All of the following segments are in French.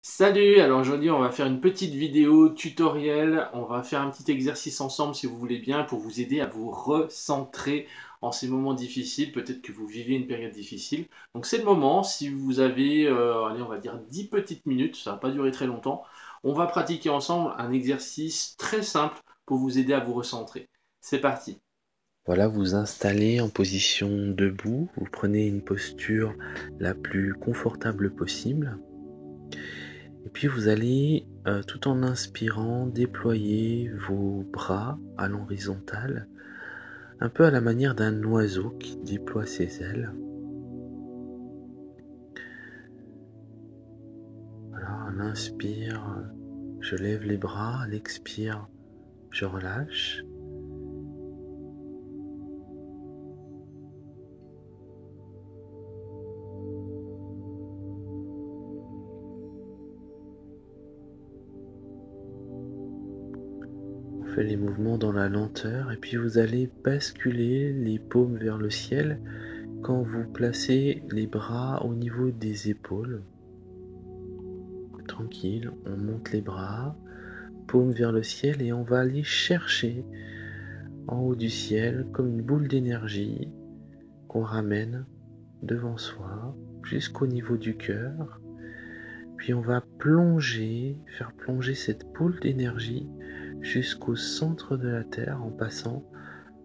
Salut, alors aujourd'hui on va faire une petite vidéo tutoriel, on va faire un petit exercice ensemble si vous voulez bien pour vous aider à vous recentrer en ces moments difficiles, peut-être que vous vivez une période difficile. Donc c'est le moment, si vous avez, allez on va dire 10 petites minutes, ça va pas durer très longtemps, on va pratiquer ensemble un exercice très simple pour vous aider à vous recentrer. C'est parti. Voilà, vous installez en position debout, vous prenez une posture la plus confortable possible. Et puis vous allez, tout en inspirant, déployer vos bras à l'horizontale, un peu à la manière d'un oiseau qui déploie ses ailes. Voilà, à l'inspire, je lève les bras, à l'expire, je relâche. On fait les mouvements dans la lenteur et puis vous allez basculer les paumes vers le ciel quand vous placez les bras au niveau des épaules. Tranquille, on monte les bras, paume vers le ciel et on va aller chercher en haut du ciel comme une boule d'énergie qu'on ramène devant soi jusqu'au niveau du cœur. Puis on va plonger, faire plonger cette boule d'énergie jusqu'au centre de la terre en passant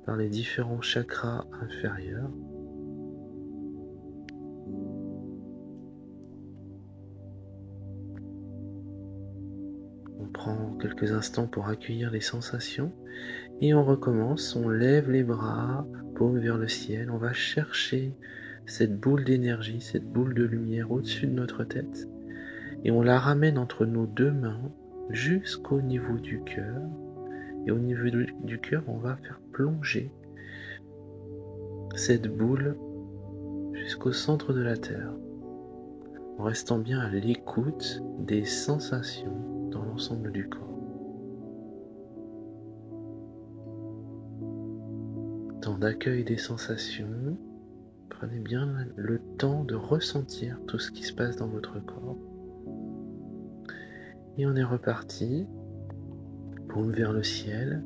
par les différents chakras inférieurs. On prend quelques instants pour accueillir les sensations et on recommence, on lève les bras, paume vers le ciel, on va chercher cette boule d'énergie, cette boule de lumière au-dessus de notre tête et on la ramène entre nos deux mains jusqu'au niveau du cœur. Et au niveau du cœur, on va faire plonger cette boule jusqu'au centre de la terre, en restant bien à l'écoute des sensations dans l'ensemble du corps. Temps d'accueil des sensations, prenez bien le temps de ressentir tout ce qui se passe dans votre corps. Et on est reparti, paume vers le ciel.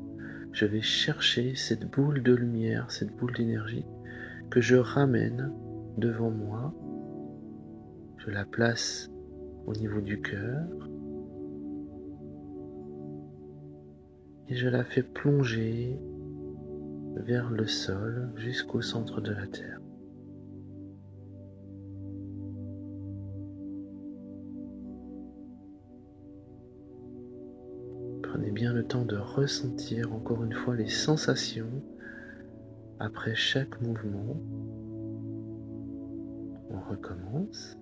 Je vais chercher cette boule de lumière, cette boule d'énergie que je ramène devant moi. Je la place au niveau du cœur et je la fais plonger vers le sol jusqu'au centre de la terre. Prenez bien le temps de ressentir encore une fois les sensations après chaque mouvement. On recommence.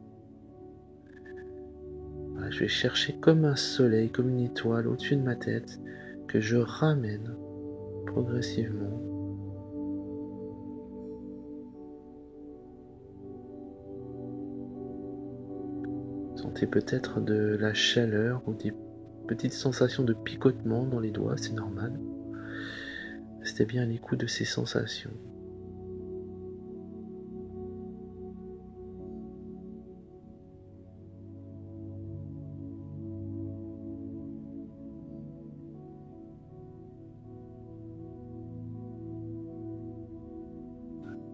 Voilà, je vais chercher comme un soleil, comme une étoile au-dessus de ma tête que je ramène progressivement. Sentez peut-être de la chaleur ou des petites sensations de picotement dans les doigts, c'est normal. Restez bien à l'écoute de ces sensations.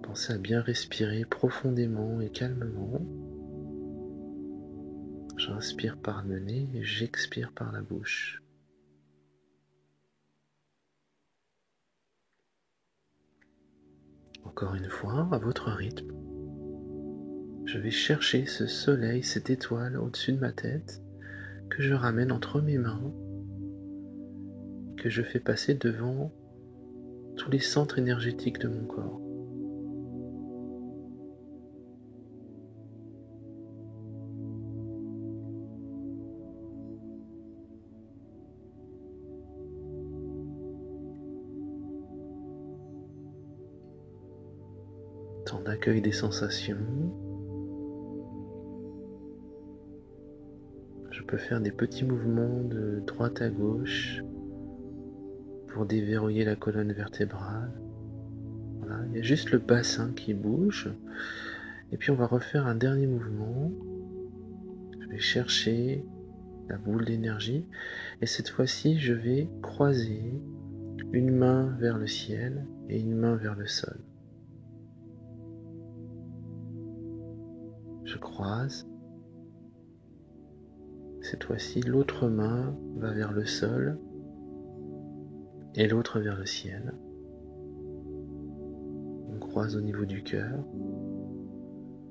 Pensez à bien respirer profondément et calmement. J'inspire par le nez et j'expire par la bouche. Encore une fois, à votre rythme, je vais chercher ce soleil, cette étoile au-dessus de ma tête, que je ramène entre mes mains, que je fais passer devant tous les centres énergétiques de mon corps. Temps d'accueil des sensations. Je peux faire des petits mouvements de droite à gauche pour déverrouiller la colonne vertébrale. Voilà, il y a juste le bassin qui bouge. Et puis on va refaire un dernier mouvement. Je vais chercher la boule d'énergie. Et cette fois-ci, je vais croiser une main vers le ciel et une main vers le sol. Je croise. Cette fois-ci, l'autre main va vers le sol et l'autre vers le ciel. On croise au niveau du cœur,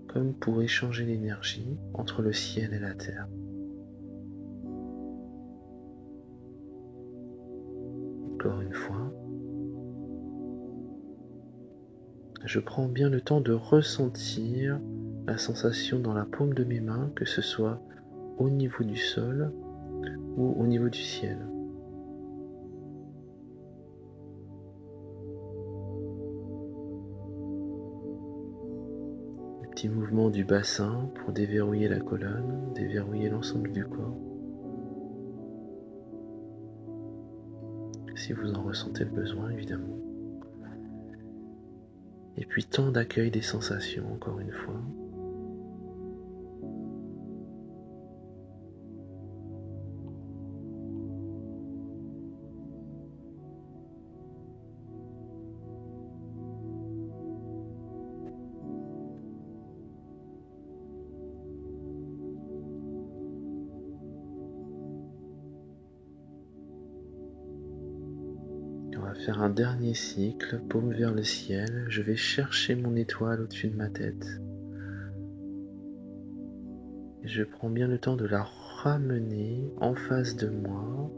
comme pour échanger l'énergie entre le ciel et la terre. Encore une fois, je prends bien le temps de ressentir la sensation dans la paume de mes mains, que ce soit au niveau du sol ou au niveau du ciel. Le petit mouvement du bassin pour déverrouiller la colonne, déverrouiller l'ensemble du corps. Si vous en ressentez le besoin, évidemment. Et puis temps d'accueil des sensations, encore une fois. On va faire un dernier cycle, paume vers le ciel. Je vais chercher mon étoile au-dessus de ma tête. Je prends bien le temps de la ramener en face de moi,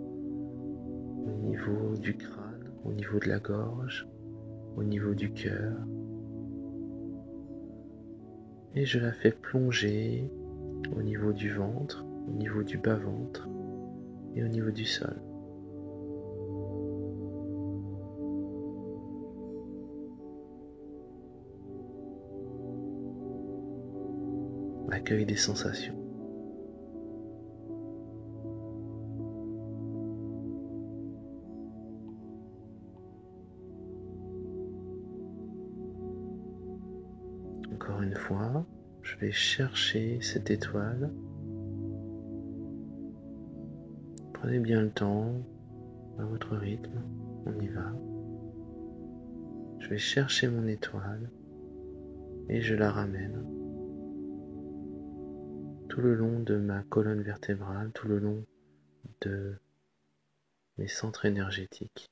au niveau du crâne, au niveau de la gorge, au niveau du cœur. Et je la fais plonger au niveau du ventre, au niveau du bas-ventre et au niveau du sol. Accueil des sensations. Encore une fois, je vais chercher cette étoile. Prenez bien le temps, à votre rythme, on y va. Je vais chercher mon étoile et je la ramène tout le long de ma colonne vertébrale, tout le long de mes centres énergétiques.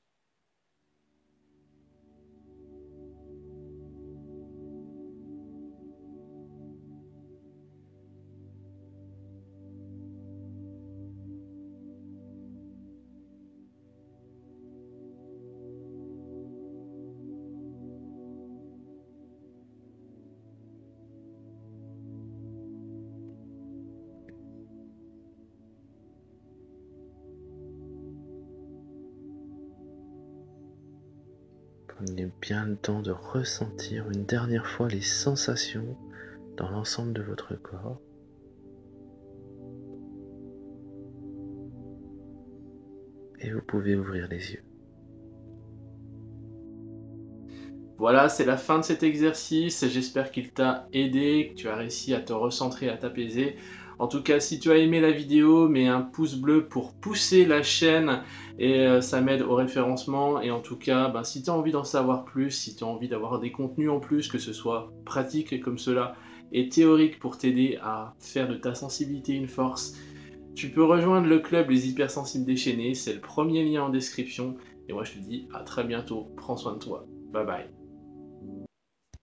Prenez bien le temps de ressentir une dernière fois les sensations dans l'ensemble de votre corps. Et vous pouvez ouvrir les yeux. Voilà, c'est la fin de cet exercice. J'espère qu'il t'a aidé, que tu as réussi à te recentrer, à t'apaiser. En tout cas, si tu as aimé la vidéo, mets un pouce bleu pour pousser la chaîne et ça m'aide au référencement. Et en tout cas, si tu as envie d'en savoir plus, si tu as envie d'avoir des contenus en plus, que ce soit pratique comme cela et théorique pour t'aider à faire de ta sensibilité une force, tu peux rejoindre le club Les Hypersensibles Déchaînés. C'est le premier lien en description. Et moi, je te dis à très bientôt. Prends soin de toi. Bye bye.